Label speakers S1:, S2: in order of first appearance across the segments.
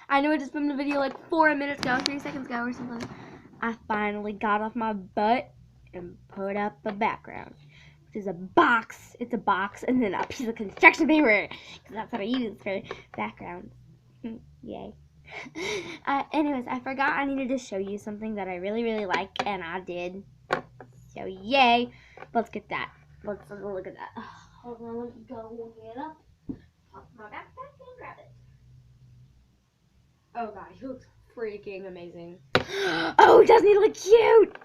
S1: I know I just filmed a video like 4 minutes ago, 3 seconds ago or something. I finally got off my butt and put up a background, which is a box. It's a box and then a piece of construction paper, because that's what I use for backgrounds. Yay. Anyways, I forgot I needed to show you something that I really, really like, and I did. So, yay. Let's get that. Let's look at that. Hold on, let me go get up. Pop my backpack and grab it.
S2: Oh god, he looks freaking amazing.
S1: Oh, doesn't he look cute?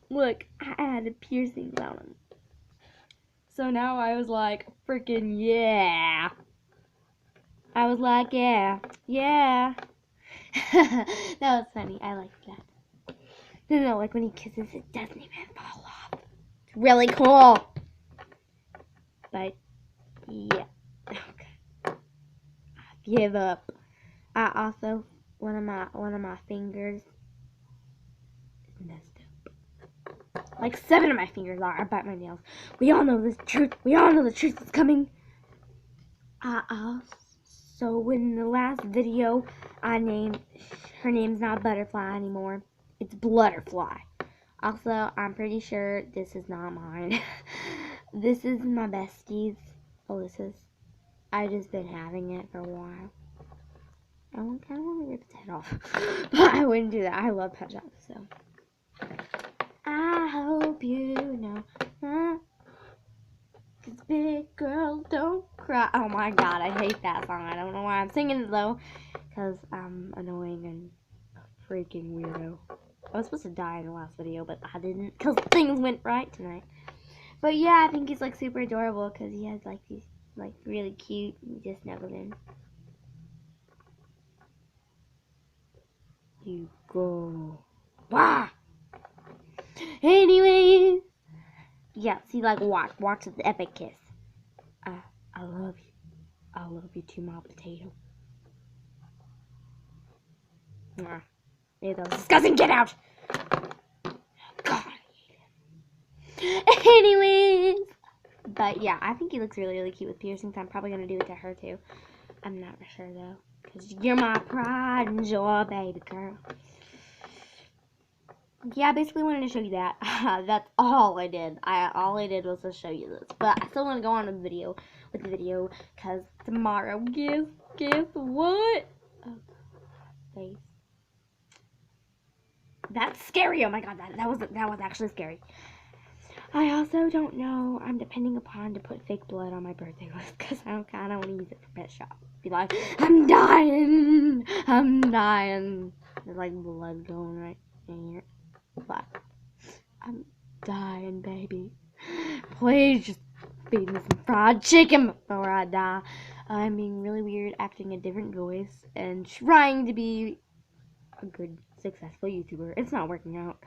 S1: Look, I added piercings on him. So now I was like, freaking yeah. I was like, yeah. That was funny. I liked that. No, like when he kisses, it doesn't even fall off. It's really cool. But, yeah. Okay. I give up. I also, one of my fingers is messed up. Like 7 of my fingers are. I bite my nails. We all know this truth. We all know the truth is coming. So in the last video, her name's not Butterfly anymore. It's Blutterfly. Also, I'm pretty sure this is not mine. This is my bestie's, Alyssa's. I just been having it for a while. I kind of want to rip its head off, but I wouldn't do that. I love pet shops, so. I hope you know, cause big girls don't cry. Oh my god, I hate that song. I don't know why I'm singing it though, cause I'm annoying and a freaking weirdo. I was supposed to die in the last video, but I didn't, cause things went right tonight. But yeah, I think he's like super adorable, cause he has like these like really cute, just snuggled in. You go. Wah! Anyways, yeah, see, like, watch the epic kiss. I love you. I love you too, my potato. Mwah. Ew, that was disgusting. Get out! God, I hate him. Anyways, but yeah, I think he looks really, really cute with piercings. I'm probably gonna do it to her too. I'm not for sure though, cause you're my pride and joy, baby girl. Yeah, I basically wanted to show you that. That's all I did. All I did was to show you this. But I still want to go on with the video, because tomorrow, guess what? Oh, face. That's scary. Oh my god, that was actually scary. I also don't know. I'm depending upon to put fake blood on my birthday list, because I kind of want to use it for pet shop. Be like, I'm dying. There's like blood going right in here. But I'm dying, baby. Please just feed me some fried chicken before I die. I'm being really weird, acting a different voice, and trying to be a good, successful YouTuber. It's not working out.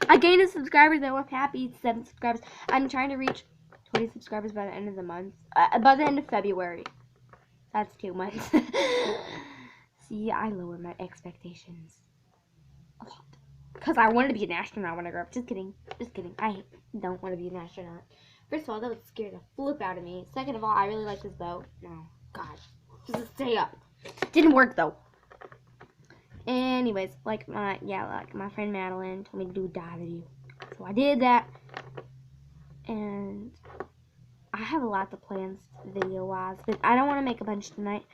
S1: I gained a subscriber though. I'm happy. 7 subscribers. I'm trying to reach 20 subscribers by the end of the month. By the end of February. That's 2 months. See, I lowered my expectations a lot. Because I wanted to be an astronaut when I grew up. Just kidding. I don't want to be an astronaut. First of all, that would scare the flip out of me. Second of all, I really like this bow. No. God. Just stay up. Didn't work, though. Anyways, like my friend Madeline told me to do a die video. So I did that. And I have lots of plans video-wise. But I don't want to make a bunch tonight.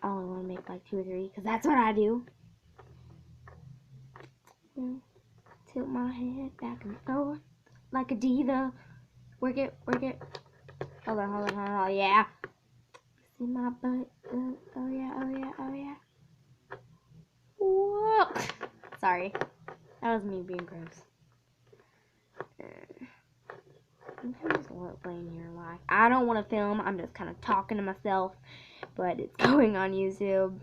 S1: I only want to make like 2 or 3. Because that's what I do. Tilt my head back and forth like a diva. Work it. Hold on. Yeah. See my butt? Oh yeah. Whoa. Sorry. That was me being gross. I'm just playing here live. I don't want to film. I'm just kind of talking to myself. But it's going on YouTube.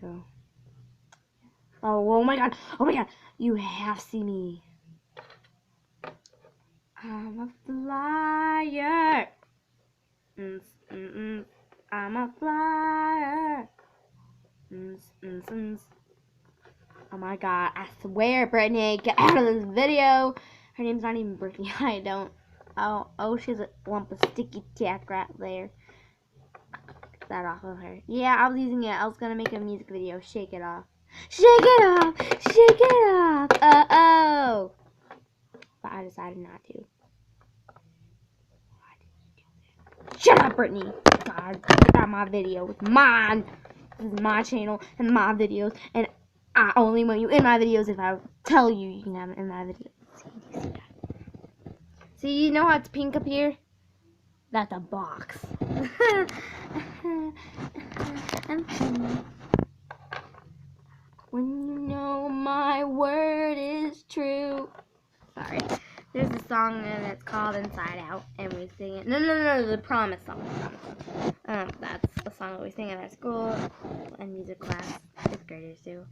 S1: So. Oh my god. You have seen me. I'm a flyer. I'm a flyer. Oh my god. I swear, Brittany, get out of this video. Her name's not even Brittany. I don't. Oh, she's a lump of sticky tack right there. that off of her. Yeah, I was using it. I was gonna make a music video. Shake it off. Shake it off. Shake it off. Oh. But I decided not to. Shut up, Brittany. God, get out my video. It's mine. This is my channel and my videos. And I only want you in my videos if I tell you you can have it in my videos. See, you know how it's pink up here? That's a box. When you know my word is true. Sorry. There's a song and it's called Inside Out, and we sing it. No, the Promise song. That's a song that we sing in our school and music class. 5th graders do.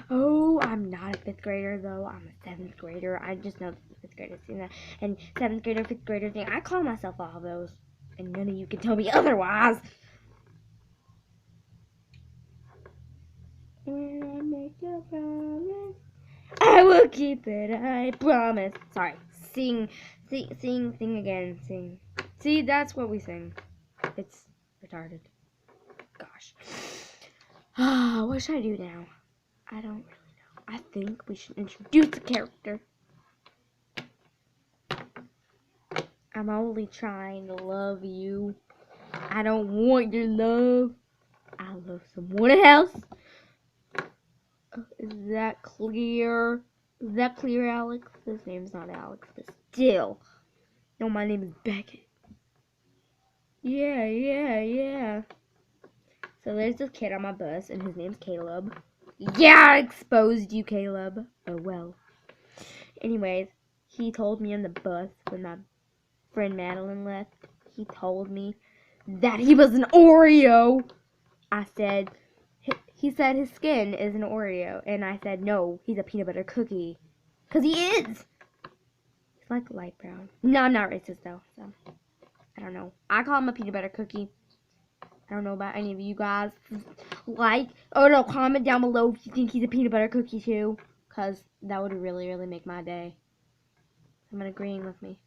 S1: Oh, I'm not a 5th grader though. I'm a 7th grader. I just know the 5th graders sing that. And 7th grader, 5th grader thing. I call myself all of those, and none of you can tell me otherwise. When I make a promise, I will keep it. I promise. Sorry. Sing again. Sing. See, that's what we sing. It's retarded. Gosh. What should I do now? I don't really know. I think we should introduce a character. I'm only trying to love you. I don't want your love. I love someone else. Is that clear? Is that clear, Alex? His name's not Alex, but still. No, my name is Beckett. Yeah. So there's this kid on my bus, and his name's Caleb. Yeah, I exposed you, Caleb. Oh, well. Anyways, he told me on the bus when my friend Madeline left, he told me that he was an Oreo. He said his skin is an Oreo, and I said, no, he's a peanut butter cookie. Because he is. He's like light brown. No, I'm not racist, though, so I don't know. I call him a peanut butter cookie. I don't know about any of you guys. Comment down below if you think he's a peanut butter cookie, too. Because that would really, really make my day. Someone agreeing with me.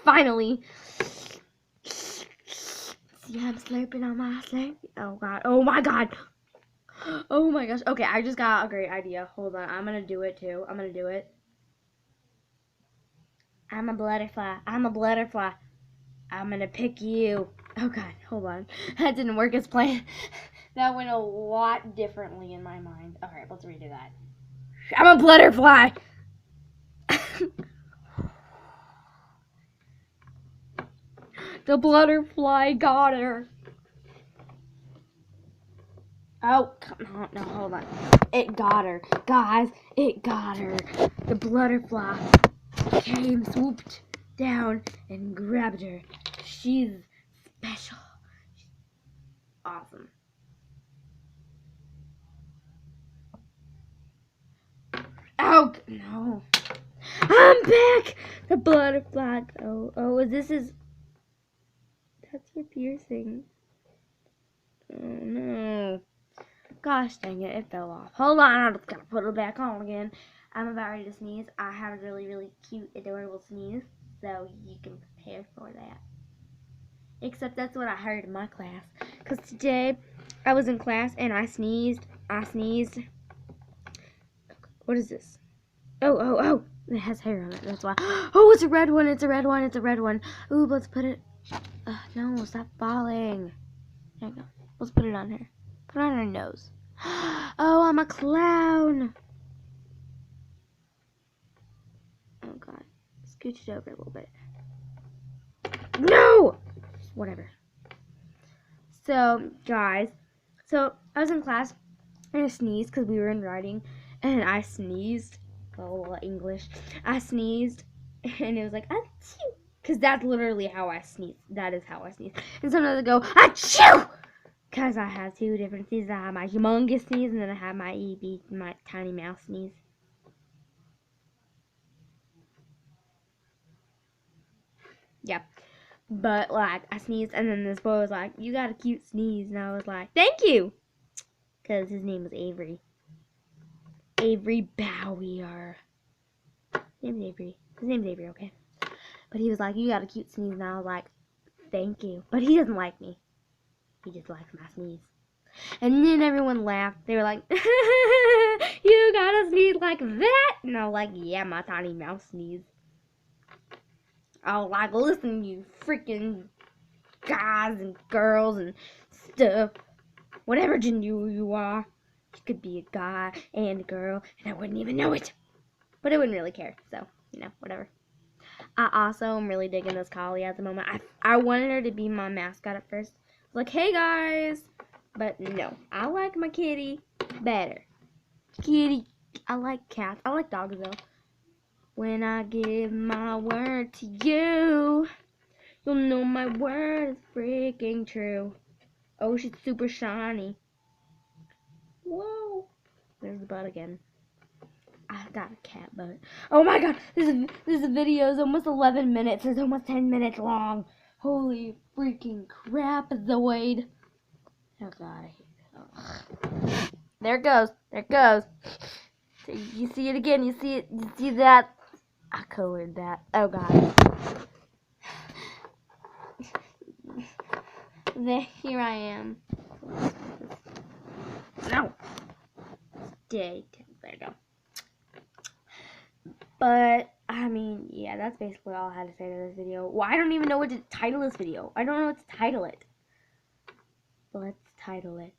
S1: Finally. See, I'm slurping on my slurp. Oh, God. Oh, my God. Oh my gosh. Okay, I just got a great idea. Hold on. I'm going to do it too. I'm going to do it. I'm a butterfly. I'm going to pick you. Oh God, hold on. That didn't work as planned. That went a lot differently in my mind. Alright, let's redo that. I'm a butterfly. The butterfly got her. Oh, come on. No, hold on. It got her. Guys, it got her. The butterfly came, swooped down, and grabbed her. She's special. She's awesome. Oh, no. I'm back! The butterfly. Oh, this is... That's your piercing. Oh, no. Gosh dang it, it fell off. Hold on, I'm just gonna put it back on again. I'm about ready to sneeze. I have a really, really cute, adorable sneeze, so you can prepare for that. Except that's what I heard in my class. Because today, I was in class and I sneezed. What is this? Oh. It has hair on it, that's why. Oh, it's a red one. Ooh, let's put it... no, stop falling. There you go. Let's put it on her. Put it on her nose. Oh, I'm a clown. Oh, God. Scooch it over a little bit. No! Whatever. So, guys. So, I was in class, and I sneezed because we were in writing, and I sneezed. Oh, English. I sneezed, and it was like, achoo! Because that's literally how I sneeze. That is how I sneeze. And sometimes I go, achoo! Because I have two different sneezes. I have my humongous sneeze, and then I have my my tiny mouse sneeze. Yep. But, like, I sneezed, and then this boy was like, you got a cute sneeze. And I was like, thank you! Because his name was Avery. Avery Bowyer. His name's Avery, okay? But he was like, you got a cute sneeze. And I was like, thank you. But he doesn't like me. He just likes my sneeze. And then everyone laughed. They were like, you gotta sneeze like that? And I was like, yeah, my tiny mouse sneeze. I was like, listen, you freaking guys and girls and stuff. Whatever gender you are. You could be a guy and a girl, and I wouldn't even know it. But I wouldn't really care, so, whatever. I also am really digging this collie at the moment. I wanted her to be my mascot at first. I was like, hey guys. But no, I like my kitty better. Kitty, I like cats. I like dogs though. When I give my word to you, you'll know my word is freaking true. Oh, she's super shiny. Whoa. There's the butt again. I've got a cat butt. Oh my god, this video is almost 11 minutes. It's almost 10 minutes long. Holy freaking crap, Zoid. Oh god, I hate it. There it goes. There it goes. So you see it again. You see it. You see that? I colored that. Oh god. Here I am. No. Stay. There you go. But, I mean, yeah, that's basically all I had to say to this video. Well, I don't even know what to title this video. I don't know what to title it. But let's title it.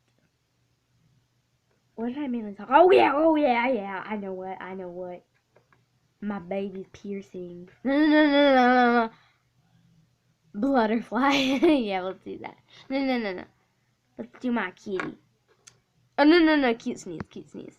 S1: What did I mainly talk? Oh, yeah. I know what. My baby's piercings. No. Butterfly. Yeah, let's do that. No. Let's do my kitty. Oh, no. Cute sneeze.